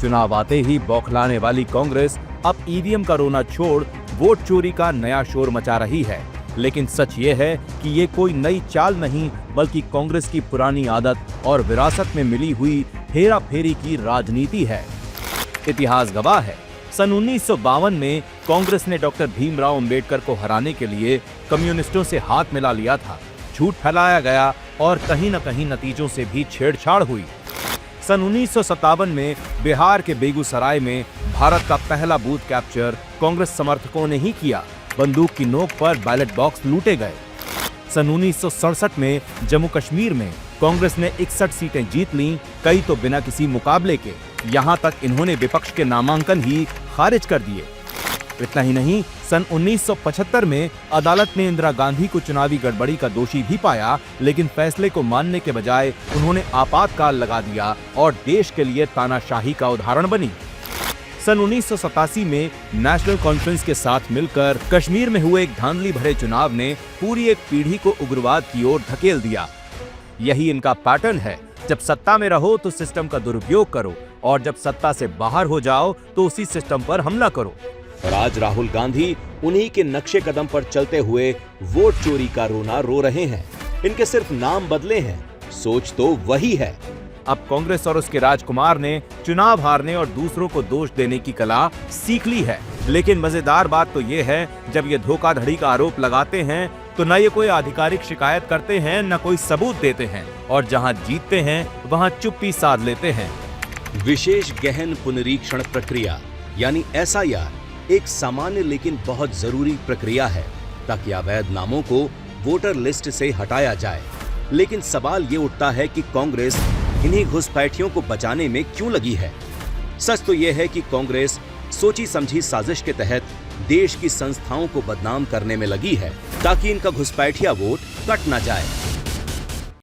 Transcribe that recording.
चुनाव आते ही बौखलाने वाली कांग्रेस अब ईवीएम का रोना छोड़ वोट चोरी का नया शोर मचा रही है। लेकिन सच ये है कि ये कोई नई चाल नहीं, बल्कि कांग्रेस की पुरानी आदत और विरासत में मिली हुई हेरा फेरी की राजनीति है। इतिहास गवाह है, सन 1952 में कांग्रेस ने डॉक्टर भीमराव अंबेडकर को हराने के लिए कम्युनिस्टों से हाथ मिला लिया था। झूठ फैलाया गया और कहीं न कहीं नतीजों से भी छेड़छाड़ हुई। सन 1957 में बिहार के बेगूसराय में भारत का पहला बूथ कैप्चर कांग्रेस समर्थकों ने ही किया। बंदूक की नोक पर बैलेट बॉक्स लूटे गए। सन 1967 में जम्मू कश्मीर में कांग्रेस ने 61 सीटें जीत लीं, कई तो बिना किसी मुकाबले के। यहां तक इन्होंने विपक्ष के नामांकन ही खारिज कर दिए। इतना ही नहीं, सन 1975 में अदालत ने इंदिरा गांधी को चुनावी गड़बड़ी का दोषी भी पाया, लेकिन फैसले को मानने के बजाय उन्होंने आपातकाल लगा दिया और देश के लिए तानाशाही का उदाहरण बनी। सन 1987 में नेशनल कॉन्फ्रेंस के साथ मिलकर कश्मीर में हुए एक धांधली भरे चुनाव ने पूरी एक पीढ़ी को उग्रवाद की ओर धकेल दिया। यही इनका पैटर्न है, जब सत्ता में रहो तो सिस्टम का दुरुपयोग करो और जब सत्ता से बाहर हो जाओ तो उसी सिस्टम पर हमला करो। और आज राहुल गांधी उन्हीं के नक्शे कदम पर चलते हुए वोट चोरी का रोना रो रहे हैं। इनके सिर्फ नाम बदले हैं, सोच तो वही है। अब कांग्रेस और उसके राजकुमार ने चुनाव हारने और दूसरों को दोष देने की कला सीख ली है। लेकिन मजेदार बात तो ये है, जब ये धोखाधड़ी का आरोप लगाते हैं तो न ये कोई आधिकारिक शिकायत करते हैं, न कोई सबूत देते हैं, और जहां जीतते हैं वहां चुप्पी साध लेते हैं। विशेष गहन पुनरीक्षण प्रक्रिया यानी SIR एक सामान्य लेकिन बहुत जरूरी प्रक्रिया है, ताकि अवैध नामों को वोटर लिस्ट से हटाया जाए। लेकिन सवाल ये उठता है कि कांग्रेस इन्हीं घुसपैठियों को बचाने में क्यों लगी है। सच तो यह है कि कांग्रेस सोची समझी साजिश के तहत देश की संस्थाओं को बदनाम करने में लगी है, ताकि इनका घुसपैठिया वोट कट न जाए।